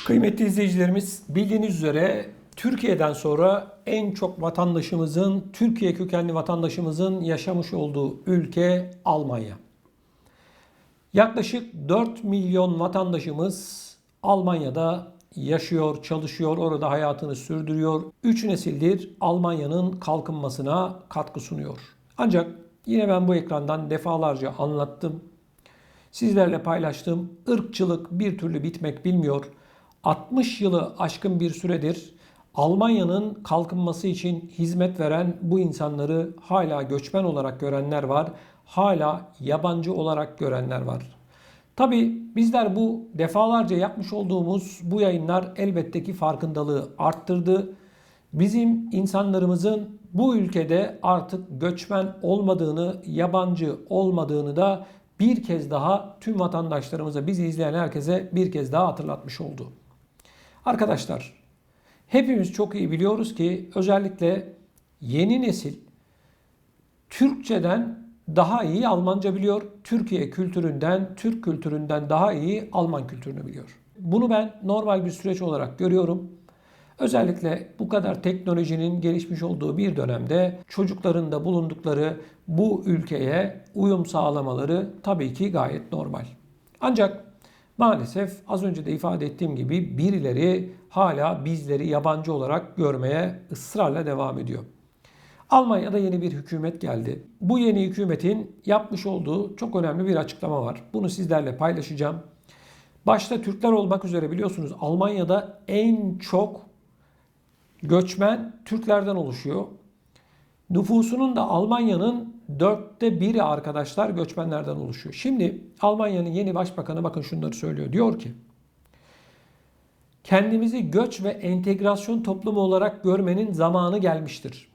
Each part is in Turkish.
Kıymetli izleyicilerimiz, bildiğiniz üzere Türkiye'den sonra en çok vatandaşımızın, Türkiye kökenli vatandaşımızın yaşamış olduğu ülke Almanya. Yaklaşık 4 milyon vatandaşımız Almanya'da yaşıyor, çalışıyor, orada hayatını sürdürüyor. 3 nesildir Almanya'nın kalkınmasına katkı sunuyor. Ancak yine ben bu ekrandan defalarca anlattım. Sizlerle paylaştığım ırkçılık bir türlü bitmek bilmiyor. 60 yılı aşkın bir süredir Almanya'nın kalkınması için hizmet veren bu insanları hala göçmen olarak görenler var. Hala yabancı olarak görenler var. Tabii bizler bu defalarca yapmış olduğumuz bu yayınlar elbette ki farkındalığı arttırdı. Bizim insanlarımızın bu ülkede artık göçmen olmadığını, yabancı olmadığını da bir kez daha tüm vatandaşlarımıza, bizi izleyen herkese bir kez daha hatırlatmış oldu. Arkadaşlar, hepimiz çok iyi biliyoruz ki özellikle yeni nesil Türkçeden daha iyi Almanca biliyor. Türkiye kültüründen, Türk kültüründen daha iyi Alman kültürünü biliyor. Bunu ben normal bir süreç olarak görüyorum. Özellikle bu kadar teknolojinin gelişmiş olduğu bir dönemde çocukların da bulundukları bu ülkeye uyum sağlamaları tabii ki gayet normal. Ancak maalesef az önce de ifade ettiğim gibi birileri hala bizleri yabancı olarak görmeye ısrarla devam ediyor. Almanya'da yeni bir hükümet geldi. Bu yeni hükümetin yapmış olduğu çok önemli bir açıklama var. Bunu sizlerle paylaşacağım. Başta Türkler olmak üzere biliyorsunuz Almanya'da en çok göçmen Türklerden oluşuyor. Nüfusunun da Almanya'nın 1/4'ü arkadaşlar göçmenlerden oluşuyor. Şimdi Almanya'nın yeni başbakanı bakın şunları söylüyor. Diyor ki kendimizi göç ve entegrasyon toplumu olarak görmenin zamanı gelmiştir.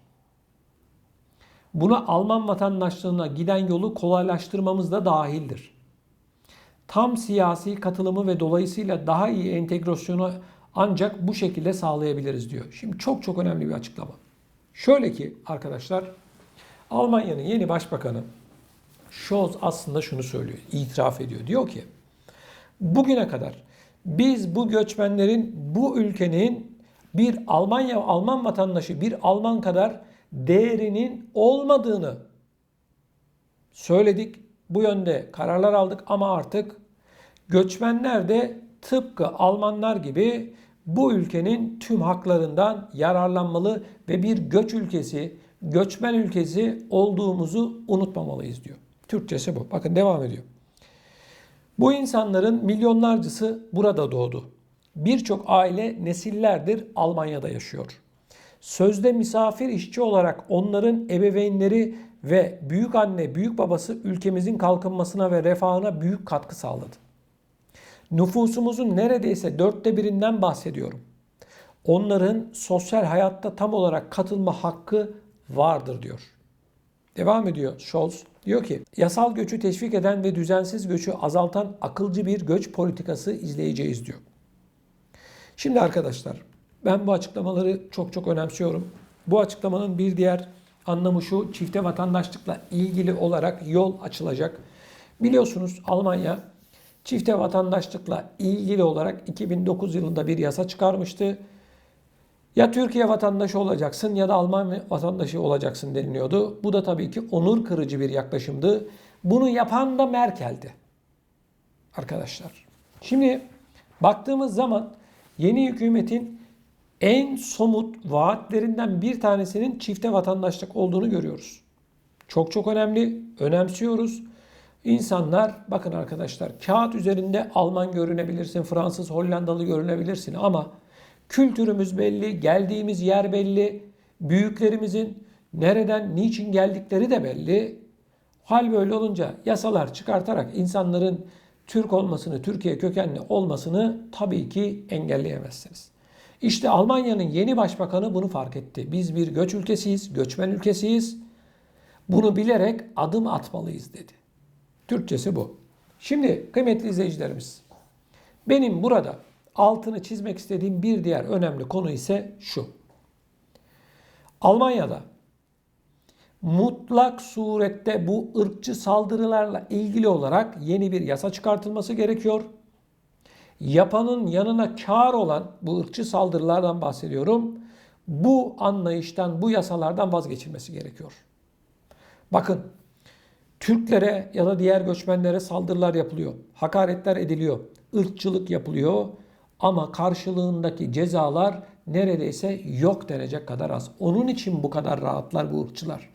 Buna Alman vatandaşlığına giden yolu kolaylaştırmamız da dahildir. Tam siyasi katılımı ve dolayısıyla daha iyi entegrasyonu ancak bu şekilde sağlayabiliriz diyor. Şimdi çok önemli bir açıklama. Şöyle ki arkadaşlar, Almanya'nın yeni başbakanı Scholz aslında şunu söylüyor, itiraf ediyor. Diyor ki bugüne kadar biz bu göçmenlerin bu ülkenin bir Alman vatandaşı, bir Alman kadar değerinin olmadığını söyledik. Bu yönde kararlar aldık ama artık göçmenler de tıpkı Almanlar gibi bu ülkenin tüm haklarından yararlanmalı ve bir göç ülkesi, göçmen ülkesi olduğumuzu unutmamalıyız diyor. Türkçesi bu. Bakın devam ediyor. Bu insanların milyonlarcası burada doğdu. Birçok aile nesillerdir Almanya'da yaşıyor. Sözde misafir işçi olarak onların ebeveynleri ve büyük anne, büyük babası ülkemizin kalkınmasına ve refahına büyük katkı sağladı. Nüfusumuzun neredeyse 1/4'ünden bahsediyorum. Onların sosyal hayatta tam olarak katılma hakkı vardır diyor. Devam ediyor Scholz. Diyor ki yasal göçü teşvik eden ve düzensiz göçü azaltan akılcı bir göç politikası izleyeceğiz diyor. Şimdi arkadaşlar ben bu açıklamaları çok önemsiyorum. Bu açıklamanın bir diğer anlamı şu: çifte vatandaşlıkla ilgili olarak yol açılacak. Biliyorsunuz Almanya çifte vatandaşlıkla ilgili olarak 2009 yılında bir yasa çıkarmıştı. Ya Türkiye vatandaşı olacaksın ya da Alman vatandaşı olacaksın deniliyordu. Bu da tabii ki onur kırıcı bir yaklaşımdı. Bunu yapan da Merkel'di. Arkadaşlar. Şimdi baktığımız zaman yeni hükümetin en somut vaatlerinden bir tanesinin çifte vatandaşlık olduğunu görüyoruz. Çok önemli, önemsiyoruz. İnsanlar bakın arkadaşlar kağıt üzerinde Alman görünebilirsin, Fransız, Hollandalı görünebilirsin ama kültürümüz belli, geldiğimiz yer belli, büyüklerimizin nereden, niçin geldikleri de belli. Hal böyle olunca yasalar çıkartarak insanların Türk olmasını, Türkiye kökenli olmasını tabii ki engelleyemezsiniz. İşte Almanya'nın yeni başbakanı bunu fark etti. Biz bir göç ülkesiyiz, göçmen ülkesiyiz. Bunu bilerek adım atmalıyız dedi. Türkçesi bu. Şimdi kıymetli izleyicilerimiz, benim burada altını çizmek istediğim bir diğer önemli konu ise şu. Almanya'da mutlak surette bu ırkçı saldırılarla ilgili olarak yeni bir yasa çıkartılması gerekiyor. yapanın yanına kâr olan bu ırkçı saldırılardan bahsediyorum. Bu anlayıştan, bu yasalardan vazgeçilmesi gerekiyor. Bakın, Türklere ya da diğer göçmenlere saldırılar yapılıyor. Hakaretler ediliyor. Irkçılık yapılıyor. Ama karşılığındaki cezalar neredeyse yok denecek kadar az. Onun için bu kadar rahatlar bu ırkçılar.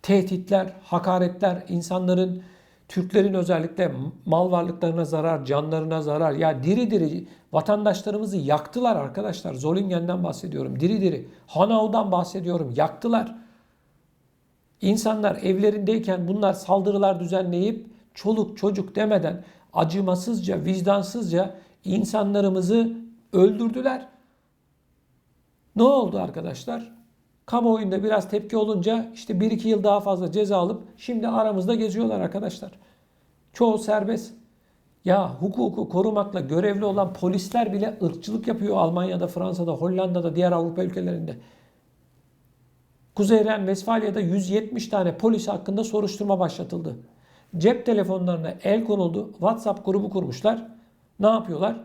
Tehditler, hakaretler, insanların, Türklerin özellikle mal varlıklarına zarar, canlarına zarar. Ya diri diri vatandaşlarımızı yaktılar arkadaşlar. Zolingen'den bahsediyorum. Diri diri. Hanao'dan bahsediyorum. Yaktılar. İnsanlar evlerindeyken bunlar saldırılar düzenleyip çoluk çocuk demeden acımasızca, vicdansızca insanlarımızı öldürdüler. Ne oldu arkadaşlar? Kamuoyunda biraz tepki olunca işte 1-2 yıl daha fazla ceza alıp şimdi aramızda geziyorlar arkadaşlar. Çoğu serbest. Ya hukuku korumakla görevli olan polisler bile ırkçılık yapıyor Almanya'da, Fransa'da, Hollanda'da, diğer Avrupa ülkelerinde. Kuzey Ren-Vesfalya'da 170 tane polis hakkında soruşturma başlatıldı. Cep telefonlarına el konuldu. WhatsApp grubu kurmuşlar. Ne yapıyorlar?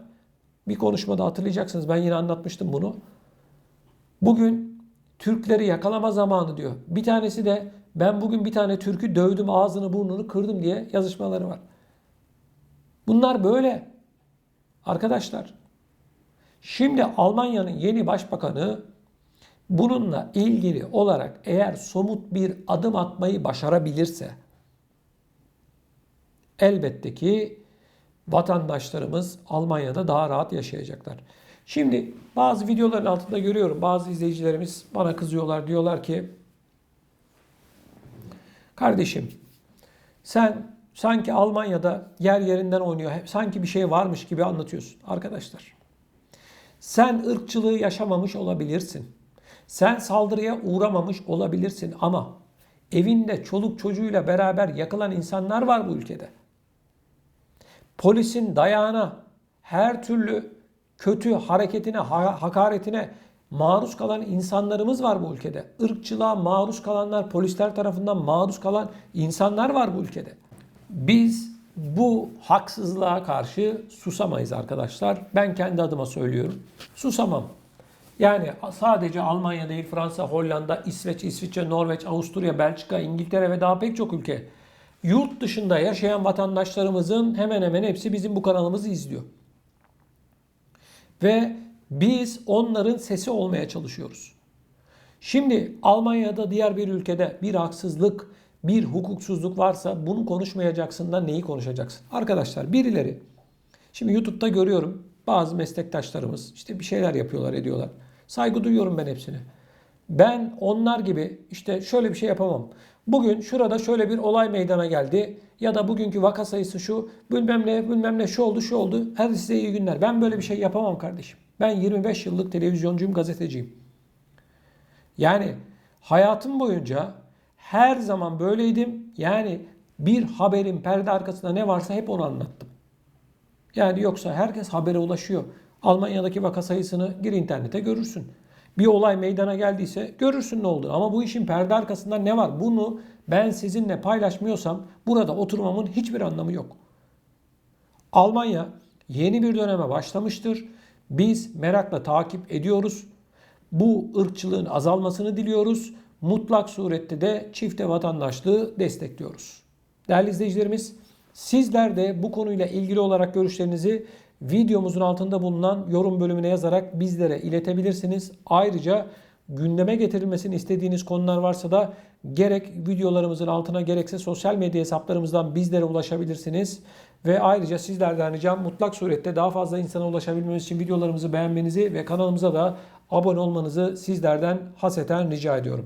Bir konuşmada hatırlayacaksınız. Ben yine anlatmıştım bunu. Bugün Türkleri yakalama zamanı diyor. Bir tanesi de ben bugün bir tane Türk'ü dövdüm, ağzını burnunu kırdım diye yazışmaları var. Bunlar böyle. Arkadaşlar, şimdi Almanya'nın yeni başbakanı bununla ilgili olarak eğer somut bir adım atmayı başarabilirse elbette ki vatandaşlarımız Almanya'da daha rahat yaşayacaklar. Şimdi bazı videoların altında görüyorum. Bazı izleyicilerimiz bana kızıyorlar. Diyorlar ki kardeşim sen sanki Almanya'da yer yerinden oynuyor. Sanki bir şey varmış gibi anlatıyorsun. Arkadaşlar, sen ırkçılığı yaşamamış olabilirsin. Sen saldırıya uğramamış olabilirsin ama evinde çoluk çocuğuyla beraber yakılan insanlar var bu ülkede. Polisin dayağına, her türlü kötü hareketine, hakaretine maruz kalan insanlarımız var bu ülkede. Irkçılığa maruz kalanlar, polisler tarafından maruz kalan insanlar var bu ülkede. Biz bu haksızlığa karşı susamayız arkadaşlar. Ben kendi adıma söylüyorum. Susamam. Yani sadece Almanya değil, Fransa, Hollanda, İsveç, İsviçre, Norveç, Avusturya, Belçika, İngiltere ve daha pek çok ülke. Yurt dışında yaşayan vatandaşlarımızın hemen hemen hepsi bizim bu kanalımızı izliyor. Ve biz onların sesi olmaya çalışıyoruz. Şimdi Almanya'da diğer bir ülkede bir haksızlık, bir hukuksuzluk varsa bunu konuşmayacaksın da neyi konuşacaksın? Arkadaşlar birileri, şimdi YouTube'da görüyorum bazı meslektaşlarımız işte bir şeyler yapıyorlar, ediyorlar. Saygı duyuyorum ben hepsine. Ben onlar gibi işte şöyle bir şey yapamam. Bugün şurada şöyle bir olay meydana geldi ya da bugünkü vaka sayısı şu, bilmem ne şu oldu şu oldu. Hadi size iyi günler. Ben böyle bir şey yapamam kardeşim. Ben 25 yıllık televizyoncuyum, gazeteciyim. Yani hayatım boyunca her zaman böyleydim. Yani bir haberin perde arkasında ne varsa hep onu anlattım. Yani yoksa herkes habere ulaşıyor. Almanya'daki vaka sayısını gir internete görürsün. Bir olay meydana geldiyse görürsün ne olduğunu. Ama bu işin perde arkasında ne var? Bunu ben sizinle paylaşmıyorsam burada oturmamın hiçbir anlamı yok. Almanya yeni bir döneme başlamıştır. Biz merakla takip ediyoruz. Bu ırkçılığın azalmasını diliyoruz. Mutlak surette de çifte vatandaşlığı destekliyoruz. Değerli izleyicilerimiz, sizler de bu konuyla ilgili olarak görüşlerinizi videomuzun altında bulunan yorum bölümüne yazarak bizlere iletebilirsiniz. Ayrıca gündeme getirilmesini istediğiniz konular varsa da gerek videolarımızın altına gerekse sosyal medya hesaplarımızdan bizlere ulaşabilirsiniz. Ve ayrıca sizlerden ricam mutlak surette daha fazla insana ulaşabilmemiz için videolarımızı beğenmenizi ve kanalımıza da abone olmanızı sizlerden hasreten rica ediyorum.